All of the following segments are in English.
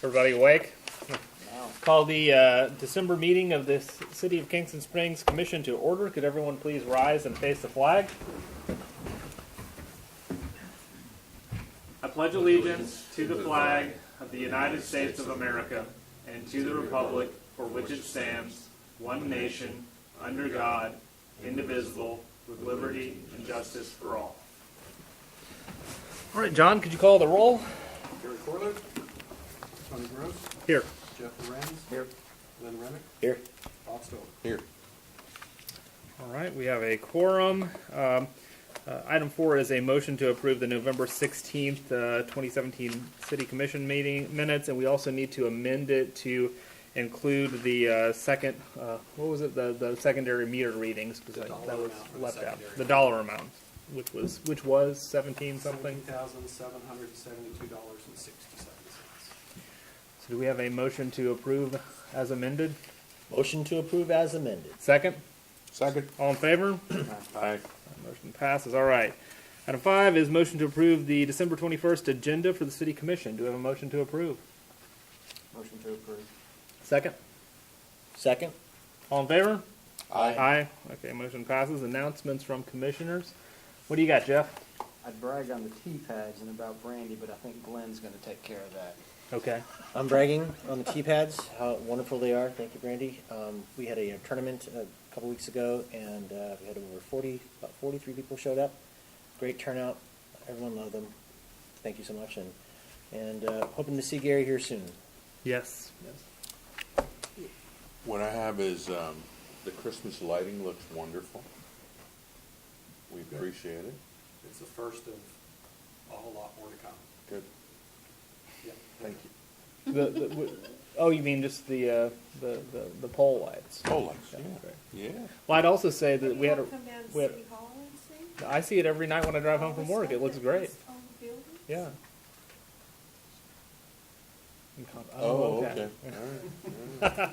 Everybody awake? Call the December meeting of the City of Kingston Springs Commission to order. Could everyone please rise and face the flag? I pledge allegiance to the flag of the United States of America and to the republic for which it stands, one nation, under God, indivisible, with liberty and justice for all. All right, John, could you call the roll? Gary Corlitt. Tony Gross. Here. Jeff Lorenz. Here. Lynn Remick. Here. Bob Stoll. Here. All right, we have a quorum. Item 4 is a motion to approve the November 16th, 2017 City Commission meeting minutes, and we also need to amend it to include the second, what was it, the secondary meter readings, because that was left out. The dollar amount, which was 17 something. $17,772.67. So do we have a motion to approve as amended? Motion to approve as amended. Second? Second. All in favor? Aye. Motion passes. All right. Item 5 is motion to approve the December 21st agenda for the City Commission. Do we have a motion to approve? Motion to approve. Second? Second. All in favor? Aye. Aye. Okay, motion passes. Announcements from commissioners. What do you got, Jeff? I'd brag on the tea pads and about Brandy, but I think Glenn's going to take care of that. Okay. I'm bragging on the tea pads, how wonderful they are. Thank you, Brandy. We had a tournament a couple weeks ago, and we had about 43 people showed up. Great turnout. Everyone loved them. Thank you so much, and hoping to see Gary here soon. Yes. What I have is the Christmas lighting looks wonderful. We appreciate it. It's the first of a whole lot more to come. Good. Yeah. Thank you. Oh, you mean just the pole lights? Pole lights, Okay. yeah. Well, I'd also say that we had Come down to we had City Hall and see? I see it every night when I drive home from All the work. It stuff looks that great. was on the buildings? Yeah. Oh, okay. okay. All right.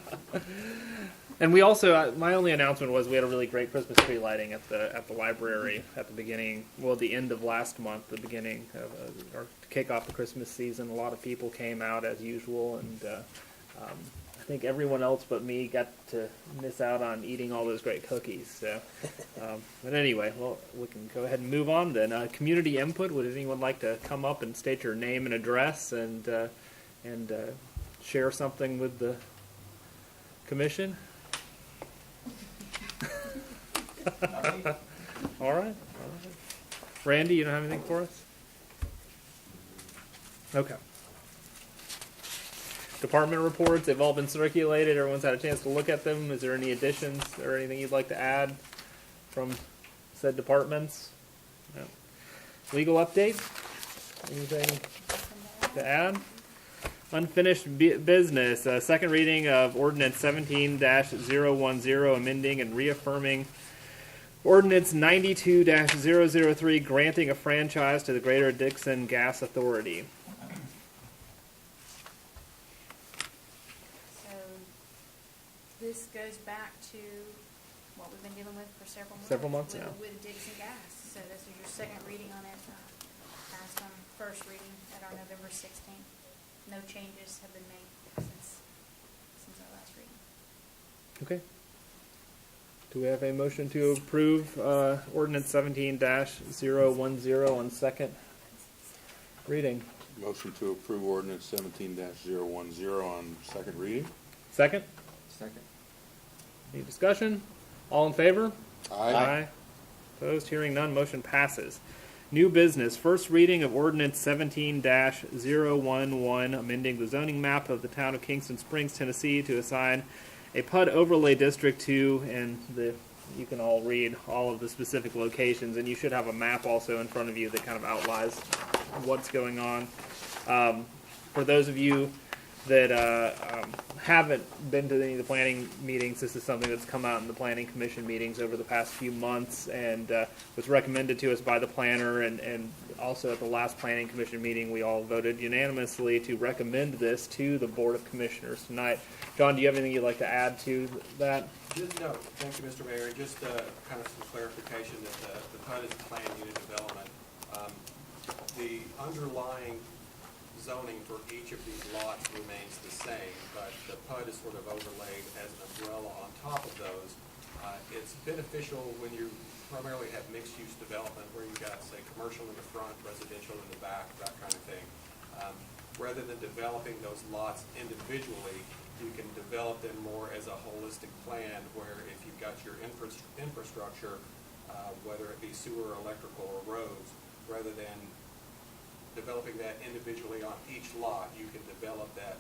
And we also, my only announcement was we had a really great Christmas tree lighting at the library at the beginning, well, the end of last month, the beginning of, or to kick off the Christmas season. A lot of people came out as usual, and I think everyone else but me got to miss out on eating all those great cookies. So, but anyway, well, we can go ahead and move on then. Community input. Would anyone like to come up and state your name and address and share something with the commission? All right. Randy, you don't have anything for us? Okay. Department reports, they've all been circulated. Everyone's had a chance to look at them. Is there any additions or anything you'd like to add from said departments? No. Legal update? Anything to add? Unfinished business. Second reading of Ordinance 17-010, amending and reaffirming Ordinance 92-003, granting a franchise to the Greater Dixon Gas Authority. So this goes back to what we've been dealing with for several months. Several months now. With Dixon Gas. So this is your second reading on it. Passed on first reading at our November 16th. No changes have been made since our last reading. Okay. Do we have a motion to approve Ordinance 17-010 on second reading? Motion to approve ordinance 17-010 on second reading. Second? Second. Any discussion? All in favor? Aye. Opposed? Hearing none, motion passes. New business. First reading of Ordinance 17-011, amending the zoning map of the town of Kingston Springs, Tennessee, to assign a PUD overlay district to, and you can all read all of the specific locations, and you should have a map also in front of you that kind of outlines what's going on. For those of you that haven't been to any of the planning meetings, this is something that's come out in the planning commission meetings over the past few months, and was recommended to us by the planner, and also at the last planning commission meeting we all voted unanimously to recommend this to the Board of Commissioners tonight. John, do you have anything you'd like to add to that? No, thank you, Mr. Mayor. Just kind of some clarification that the PUD is Planned Unit Development. The underlying zoning for each of these lots remains the same, but the PUD is sort of overlaid as an umbrella on top of those. It's beneficial when you primarily have mixed-use development where you've got, say, commercial in the front, residential in the back, that kind of thing. Rather than developing those lots individually, you can develop them more as a holistic plan where if you've got your infrastructure, whether it be sewer, electrical, or roads, rather than developing that individually on each lot, you can develop that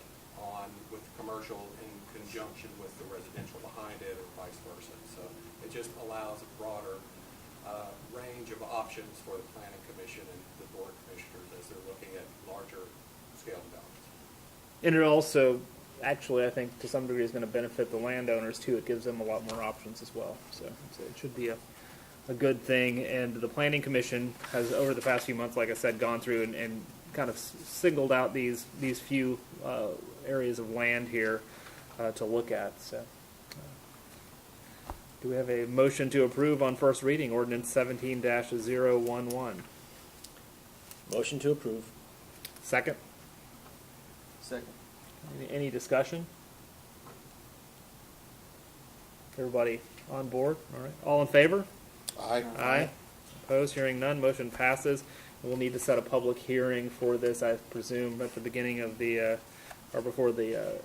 with commercial in conjunction with the residential behind it or vice versa. So it just allows a broader range of options for the planning commission and the board commissioners as they're looking at larger scale developments. And it also, actually, I think to some degree is going to benefit the landowners too. It gives them a lot more options as well. So it should be a good thing. And the planning commission has, over the past few months, like I said, gone through and kind of singled out these few areas of land here to look at. So, do we have a motion to approve on first reading ordinance 17-011? Motion to approve. Second. Second. Any discussion? Everybody on board? All right. All in favor? Aye. Aye. Opposed? Hearing none. Motion passes. We'll need to set a public hearing for this, I presume, at the beginning of the, or before the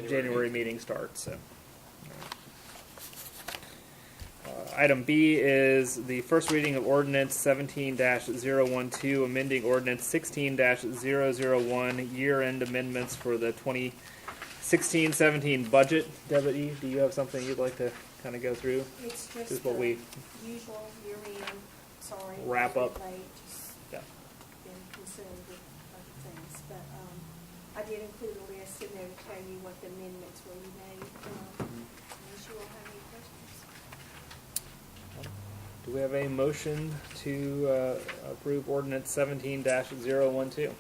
January meeting starts. So. Item B is the first reading of ordinance 17-012, amending ordinance 16-001, year-end amendments for the 2016-17 budget. Debbie, do you have something you'd like to kind of go through? It's This is just what the we usual year-end, sorry. Wrap a up. bit late, just Yeah. been consumed with other things. But I did include a list in there to tell you what the amendments were you made, unless you all have any questions. Do we have a motion to approve ordinance 17-012?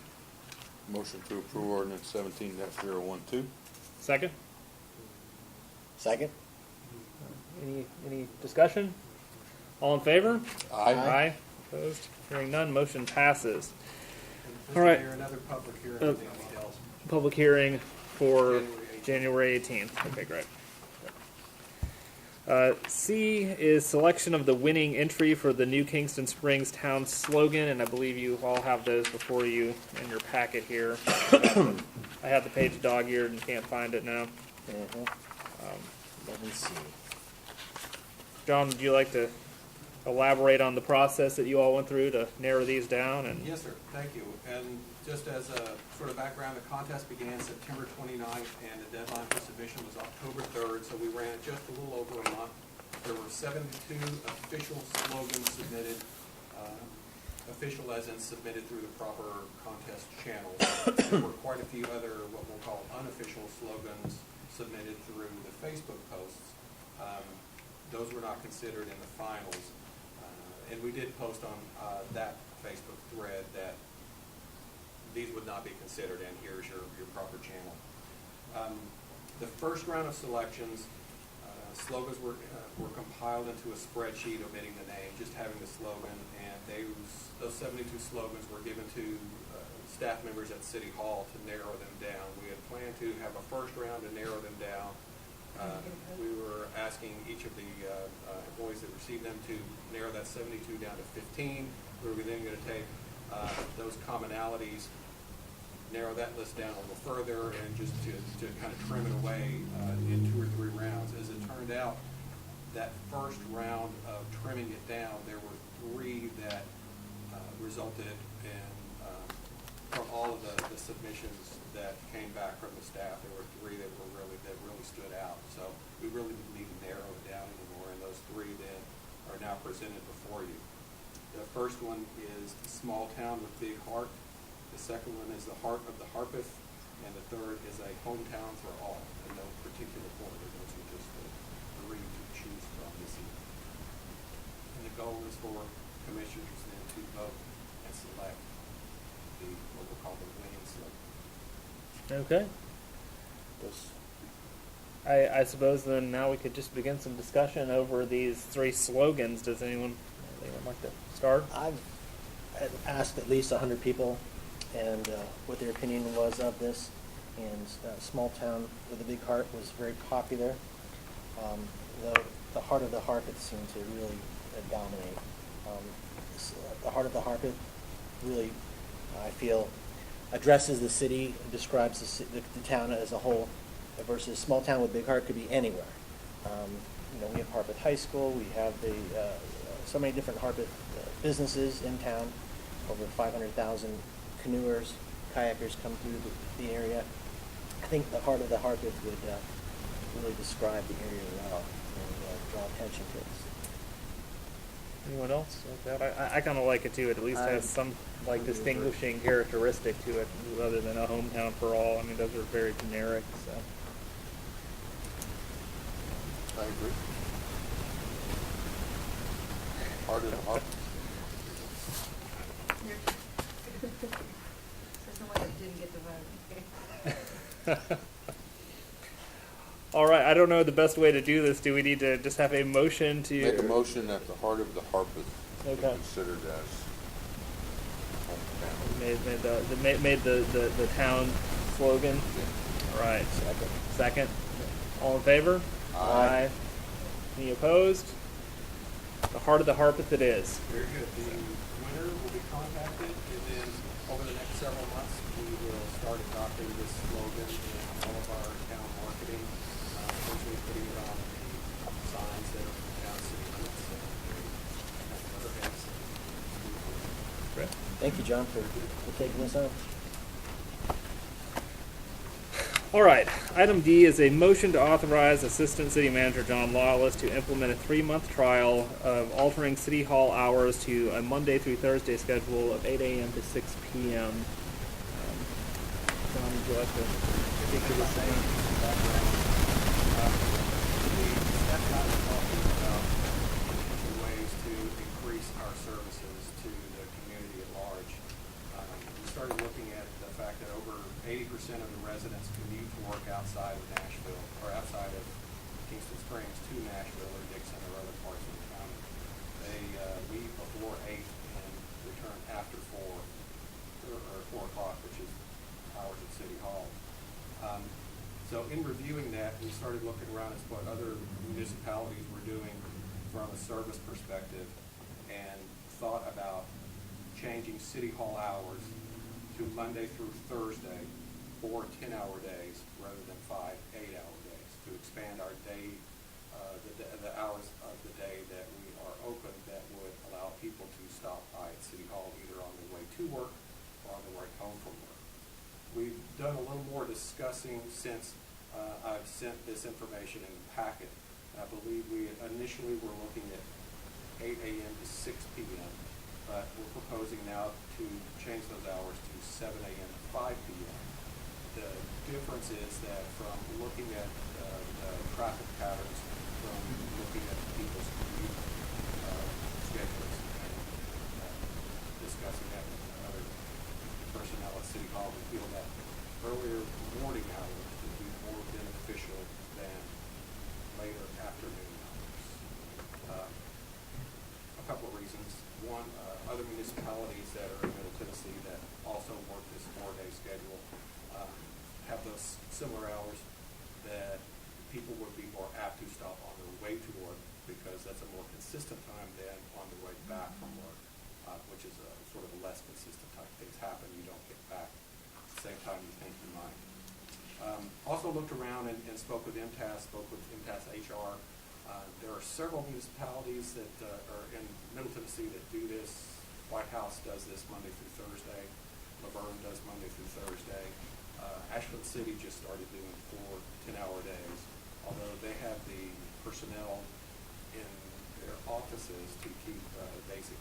Motion to approve ordinance 17-012. Second? Second. Any discussion? All in favor? Aye. Aye. Opposed? Hearing none, motion passes. And All right. Mr. Mayor, another public hearing will be held Public hearing for January 18th. January 18th. Okay, great. C is selection of the winning entry for the new Kingston Springs town slogan, and I believe you all have those before you in your packet here. I have the page dog-eared and can't find it now. Mm-hmm. 11C. John, would you like to elaborate on the process that you all went through to narrow these down? And Yes, sir. Thank you. And just as a sort of background, the contest began September 29th, and the deadline for submission was October 3rd, so we ran it just a little over a month. There were 72 official slogans submitted, official as in submitted through the proper contest channels. There were quite a few other, what we'll call unofficial slogans submitted through the Facebook posts. Those were not considered in the finals. And we did post on that Facebook thread that these would not be considered, and here's your proper channel. The first round of selections, slogans were compiled into a spreadsheet omitting the name, just having the slogan, and those 72 slogans were given to staff members at City Hall to narrow them down. We had planned to have a first round to narrow them down. We were asking each of the employees that received them to narrow that 72 down to 15. We were then going to take those commonalities, narrow that list down a little further, and just to kind of trim it away in 2 or 3 rounds. As it turned out, that first round of trimming it down, there were 3 that resulted in, from all of the submissions that came back from the staff, there were 3 that really stood out. So we really didn't need to narrow it down anymore, and those 3 then are now presented before you. The first one is Small Town with Big Heart. The second one is The Heart of the Harpeth. And the third is A Hometown for All, in no particular order. Those are just the 3 to choose from this evening. And the goal is for commissioners then to vote and select what we'll call the winning slogan. okay. I suppose then now we could just begin some discussion over these 3 slogans. Does anyone like to start? I've asked at least 100 people, and what their opinion was of this. And Small Town with a Big Heart was very popular. The Heart of the Harpeth seemed to really dominate. The Heart of the Harpeth really, I feel, addresses the city, describes the town as a whole, versus Small Town with Big Heart could be anywhere. We have Harpeth High School, we have so many different Harpeth businesses in town, over 500,000 canoers, kayakers come through the area. I think the Heart of the Harpeth would really describe the area well and draw attention to it. Anyone else like that? I kind of like it too. It at least has some distinguishing characteristic to it, other than a hometown for all. I mean, those are very generic. So. I agree. Heart of the heart. There's no one that didn't get the vote. All right. I don't know the best way to do this. Do we need to just have a motion to Make a motion that the Heart of the Harpeth be Okay. considered as hometown. made the town slogan? Yeah. All right. Second. All in favor? Aye. Any opposed? The Heart of the Harpeth it is. Very good. The winner will be contacted, and then over the next several months, we will start adopting this slogan in all of our town marketing, eventually putting it on the signs that are down city limits and other events. Great. Thank you, John, for taking this on. All right. Item D is a motion to authorize Assistant City Manager John Lawless to implement a 3-month trial of altering City Hall hours to a Monday through Thursday schedule of 8 a.m. to 6 p.m. John, would you like to speak to the same? We stepped out and talking about potential ways to increase our services to the community at large. We started looking at the fact that over 80% of the residents commute to work outside of Nashville, or outside of Kingston Springs to Nashville or Dixon or other parts of the county. They leave before 8 and return after 4, or 4 o'clock, which is hours at City Hall. So in reviewing that, we started looking around at what other municipalities were doing from a service perspective, and thought about changing City Hall hours to Monday through Thursday, 4 10-hour days rather than 5 8-hour days, to expand our day, the hours of the day that we are open, that would allow people to stop by at City Hall either on their way to work or on their way home from work. We've done a little more discussing since I've sent this information in the packet. I believe we initially were looking at 8 a.m. to 6 p.m., but we're proposing now to change those hours to 7 a.m. to 5 p.m. The difference is that from looking at the traffic patterns, from looking at people's commute schedules, and discussing that with other personnel at City Hall, we feel that earlier morning hours would be more beneficial than later afternoon hours. A couple of reasons. One, other municipalities that are in Middle Tennessee that also work this 4-day schedule have those similar hours, that people would be more apt to stop on their way to work, because that's a more consistent time than on the way back from work, which is a sort of a less consistent time. Things happen, you don't get back at the same time you think you might. Also looked around and spoke with MTAS HR. There are several municipalities that are in Middle Tennessee that do this. White House does this Monday through Thursday. Laverne does Monday through Thursday. Ashland City just started doing 4 10-hour days, although they have the personnel in their offices to keep basic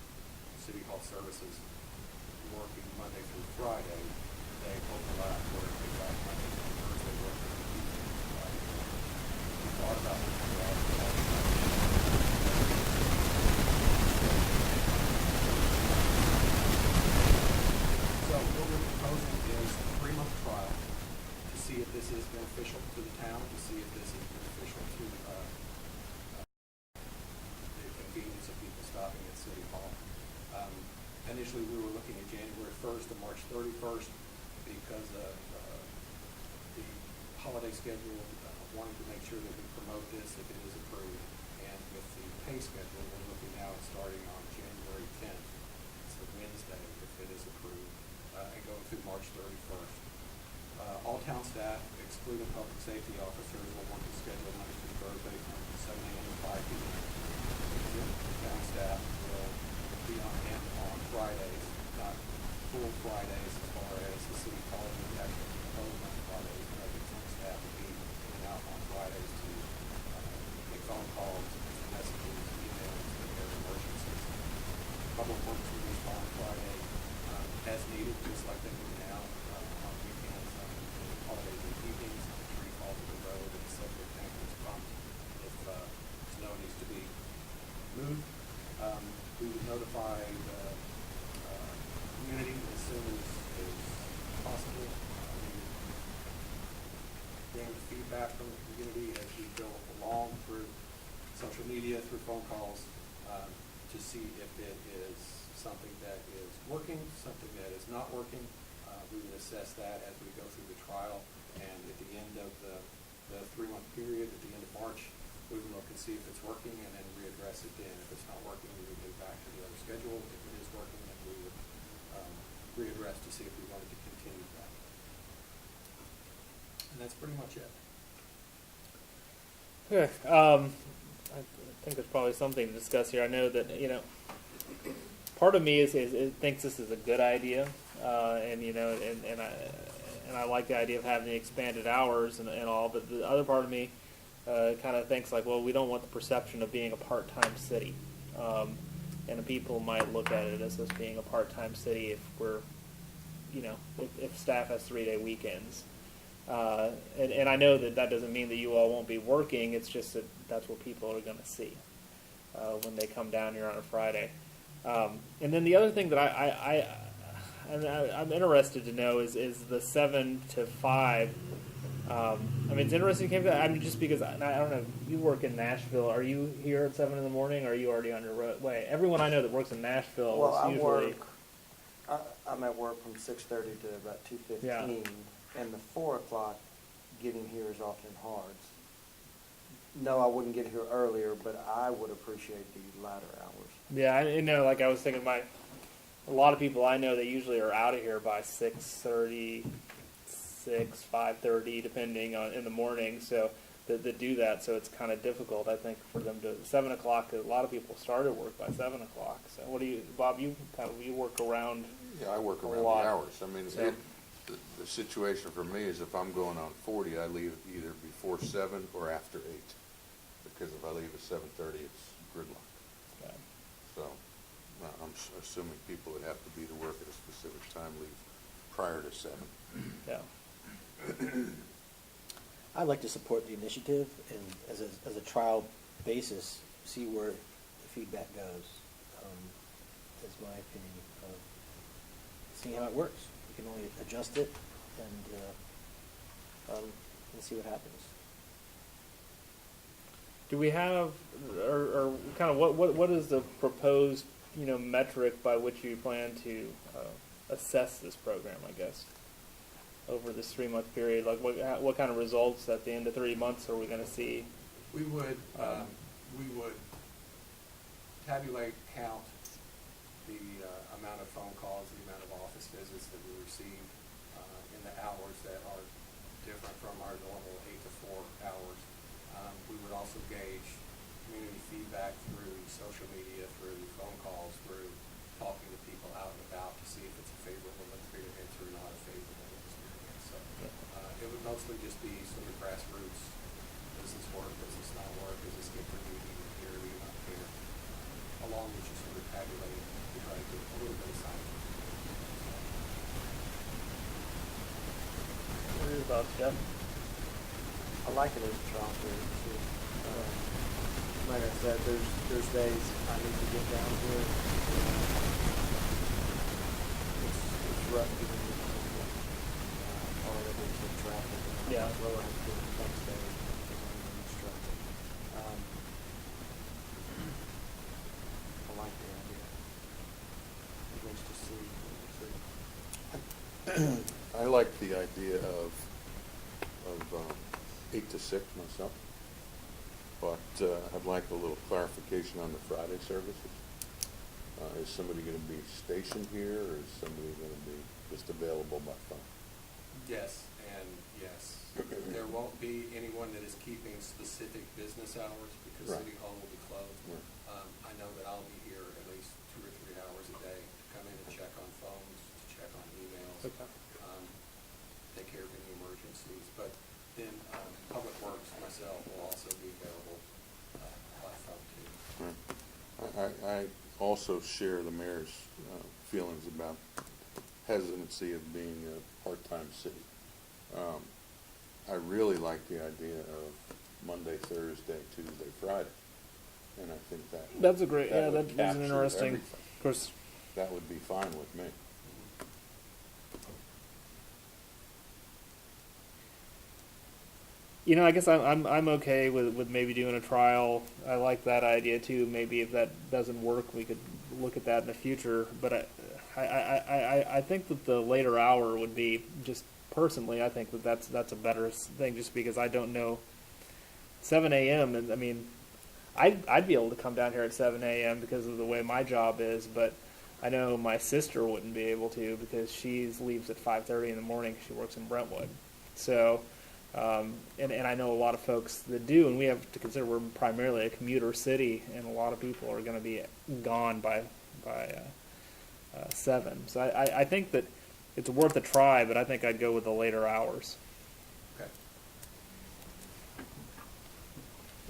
City Hall services working Monday through Friday. They overlap where they got Monday through Thursday working Friday. We thought about So what we're proposing is a 3-month trial to see if this is beneficial to the town, to see if this is beneficial to the convenience of people stopping at City Hall. Initially, we were looking at January 1st to March 31st because of the holiday schedule, wanting to make sure that we promote this if it is approved. And with the pay schedule, we're looking now at starting on January 10th. It's a Wednesday if it is approved, and going through March 31st. All town staff, excluding public safety officers, will work the schedule Monday through Thursday from 7 a.m. to 5 p.m. Town staff will be on hand on Fridays, not full Fridays as far as the city calling the actual closed on Fridays, but the town staff will be in and out on Fridays to make phone calls, messages, emails, if there are emergencies. Public Works will respond Friday as needed, just like they do now on weekends, holidays and evenings. The tree falls to the road and septic tank is pumped if snow needs to be moved. We would notify the community as soon as possible. We gain feedback from the community as we go along through social media, through phone calls, to see if it is something that is working, something that is not working. We would assess that as we go through the trial, and at the end of the 3-month period, at the end of March, we would look and see if it's working and then readdress it then. If it's not working, we would get back to the other schedule. If it is working, then we would readdress to see if we wanted to continue that. And that's pretty much it. Okay. I think there's probably something to discuss here. I know that, part of me is thinks this is a good idea, and I like the idea of having the expanded hours and all. But the other part of me kind of thinks like, well, we don't want the perception of being a part-time city, and people might look at it as us being a part-time city if we're, if staff has 3-day weekends. And I know that doesn't mean that you all won't be working. It's just that that's what people are going to see when they come down here on a Friday. And then the other thing that I'm interested to know is the 7 to 5. It's interesting. Just because I don't know. You work in Nashville. Are you here at 7 in the morning, or are you already on your way? Everyone I know that works in Nashville Well, is usually. I'm at work from 6:30 to about 2:15, Yeah. and the 4 o'clock getting here is often hard. No, I wouldn't get here earlier, but I would appreciate the latter hours. Yeah, I know. Like I was thinking, a lot of people I know, they usually are out of here by 6:30, 5:30, depending on in the morning. So that do that. So it's kind of difficult, I think, for them to 7 o'clock. A lot of people start at work by 7 o'clock. So what do you, Bob? You work around? Yeah, I work a around the lot. hours. I mean, So- the situation for me is if I'm going on 40, I leave either before 7 or after 8. Because if I leave at 7:30, it's gridlock. Yeah. So I'm assuming people would have to be to work at a specific time, leave prior to 7. Yeah. I'd like to support the initiative and as a trial basis, see where the feedback goes. That's my opinion of seeing how it works. We can only adjust it and see what happens. Do we have, or kind of what is the proposed metric by which you plan to assess this program? I guess over this 3-month period, like what kind of results at the end of 3 months are we going to see? We would tabulate, count the amount of phone calls, the amount of office visits that we receive in the hours that are different from our normal 8 to 4 hours. We would also gauge community feedback through social media, through phone calls, through talking to people out and about to see if it's a favorable experience or not a favorable experience. So it would mostly just be sort of grassroots. Does this work? Does this not work? Does this get pretty here? Do you not care? Along with just sort of tabulating to try to get a little bit of science. What are your thoughts, Jeff? I like it as a trial period too. Like I said, there's days I need to get down here. It's rough getting here already to traffic. Yeah. Lower has to be the next day because I'm in this traffic. I like the idea. It makes I like the idea of 8 to 6 myself, but I'd like a little clarification on the Friday services. Is somebody going to be stationed here, or is somebody going to be just available by phone? Yes, and yes. There won't be anyone that is keeping specific business hours because Right. City Hall will be closed. Right. I know that I'll be here at least 2 or 3 hours a day to come in and check on phones, to check on emails, Okay. take care of any emergencies. But then Public Works, myself, will also be available by phone too. Right. I also share the mayor's feelings about hesitancy of being a part-time city. I really like the idea of Monday, Thursday, Tuesday, Friday, and I think that That's a great, yeah, would that is capture an interesting, everything. of course, That would be fine with me. you know, I guess I'm okay with maybe doing a trial. I like that idea too. Maybe if that doesn't work, we could look at that in the future. But I think that the later hour would be, just personally, I think that that's a better thing, just because I don't know 7 a.m. and I mean, I'd be able to come down here at 7 a.m. because of the way my job is, but I know my sister wouldn't be able to because she leaves at 5:30 in the morning. She works in Brentwood, so. And I know a lot of folks that do, and we have to consider we're primarily a commuter city, and a lot of people are going to be gone by 7. So I think that it's worth a try, but I think I'd go with the later hours. Okay.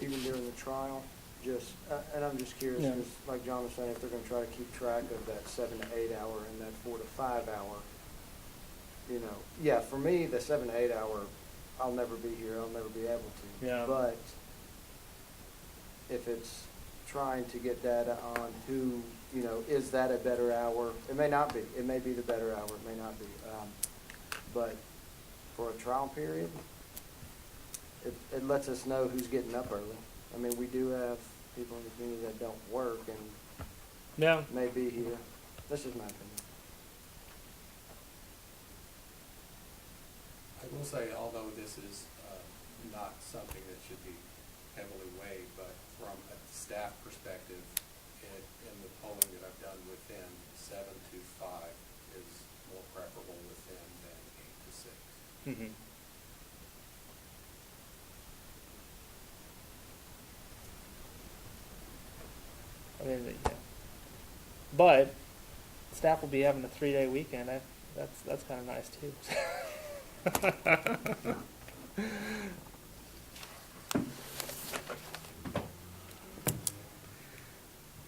Even during the trial, just, and I'm just curious, Yeah. because like John was saying, if they're gonna try to keep track of that 7 to 8 hour and that 4 to 5 hour, you know, yeah, for me, the 7 to 8 hour, I'll never be here, I'll never be able to. Yeah. But if it's trying to get data on who, you know, is that a better hour? It may not be. It may be the better hour, it may not be. But for a trial period, it lets us know who's getting up early. I mean, we do have people in the community that don't work and Yeah. may be here. This is my opinion. I will say, although this is not something that should be heavily weighed, but from a staff perspective, in the polling that I've done within, 7 to 5 is more preferable within than 8 to 6. Mm-hmm. I mean, yeah. But staff will be having a 3-day weekend. That's kind of nice too.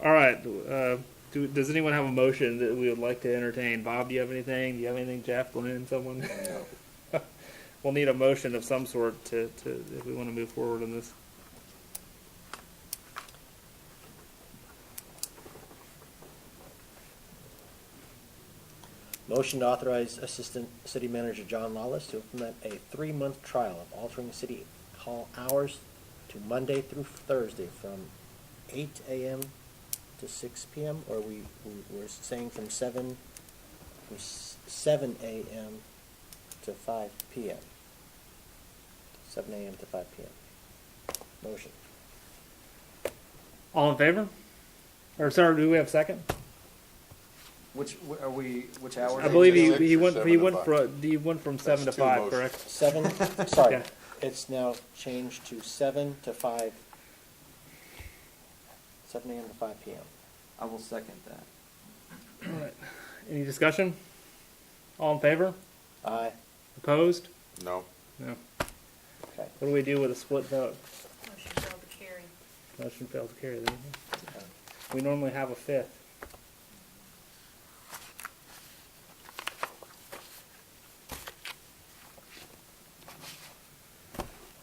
All right. Does anyone have a motion that we would like to entertain? Bob, do you have anything? Do you have anything? Jeff, Glenn, someone? We'll need a motion of some sort to if we want to move forward on this. Motion to authorize Assistant City Manager John Lawless to implement a 3-month trial of altering city hall hours to Monday through Thursday from 8 a.m. to 6 p.m. Or we're saying from 7 a.m. to 5 p.m. 7 a.m. to 5 p.m. Motion. All in favor? Or sorry, do we have a second? Which hours? I believe Six he or went 7 to 5? from 7 to That's 5, two correct? 7, sorry, Okay. it's now changed to 7 to 5, 7 a.m. to 5 p.m. I will second that. All right. Any discussion? All in favor? Aye. Opposed? No. No. Okay. What do we do with a split vote? Motion failed to carry. Motion failed to carry. There you go. We normally have a fifth.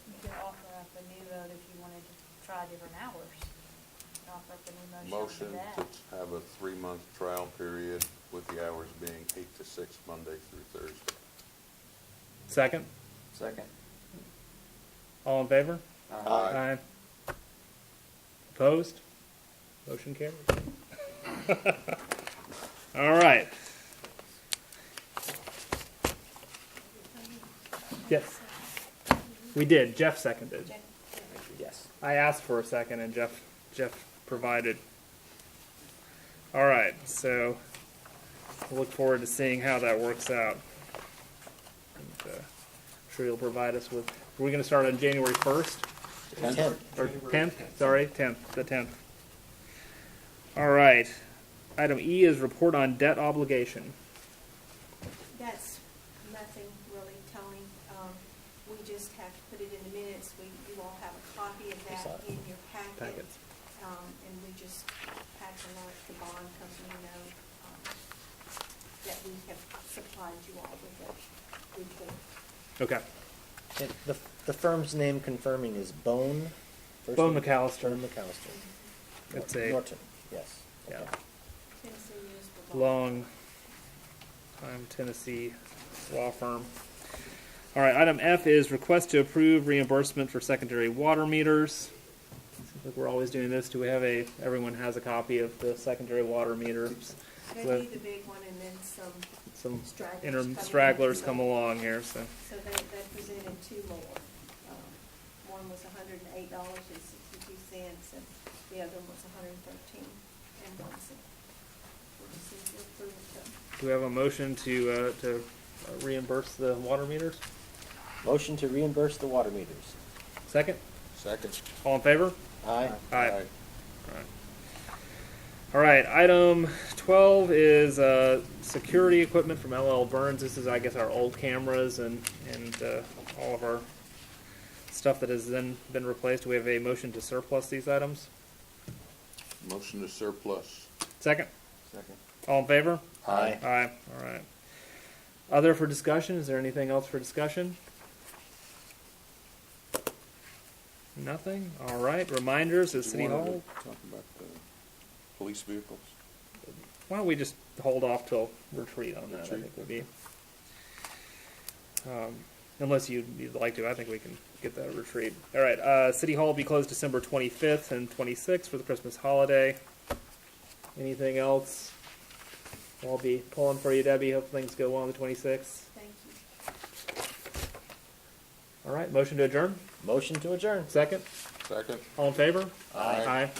You could offer up a new vote if you wanted to try different hours. You could offer up a new motion Motion for that. to have a 3-month trial period with the hours being 8 to 6, Monday through Thursday. Second? Second. All in favor? Aye. Opposed? Motion carries. All right. Yes. We did. Jeff seconded. Jen? Yes. I asked for a second, and Jeff provided. All right, so we'll look forward to seeing how that works out. And, I'm sure you'll provide us with. Are we going to start on January 1st 10. or 10th? Sorry, 10th. The 10th. All right. Item E is report on debt obligation. That's nothing really, Tony. We just have to put it in the minutes. You all have a copy of I saw that it. in your packet. Packets. And we just had to let the bond company know, that we have supplied you all with a report. Okay. And the firm's name confirming is Bone. First Bone name- McAllister. Bone McAllister. It's a- Norton, yes. Yeah. Okay. Tennessee Municipal Bond. Long time Tennessee law firm. All right, item F is request to approve reimbursement for secondary water meters. Seems like we're always doing this. Do we have everyone has a copy of the secondary water meters? They need the big one and then some Some stragglers stragglers come along here, so. So they presented two more. One was $108.62, and the other one was $113.01. We'll just need to approve them. Do we have a motion to reimburse the water meters? Motion to reimburse the water meters. Second? Second. All in favor? Aye. Aye. All right, item 12 is security equipment from LL Burns. This is, I guess, our old cameras and all of our stuff that has then been replaced. Do we have a motion to surplus these items? Motion to surplus. Second? Second. All in favor? Aye. Aye. All right. Other for discussion? Is there anything else for discussion? Nothing? All right. Reminders at Do you City wanna Hall. Talk about the police vehicles. Why don't we just hold off till retreat on that? I Retreat. think would be. Unless you'd like to, I think we can get that retreat. All right. City Hall will be closed December 25th and 26th for the Christmas holiday. Anything else? I'll be pulling for you, Debbie. Hope things go well on the 26th. Thank you. All right. Motion to adjourn. Motion to adjourn. Second. Second. All in favor? Aye. Aye.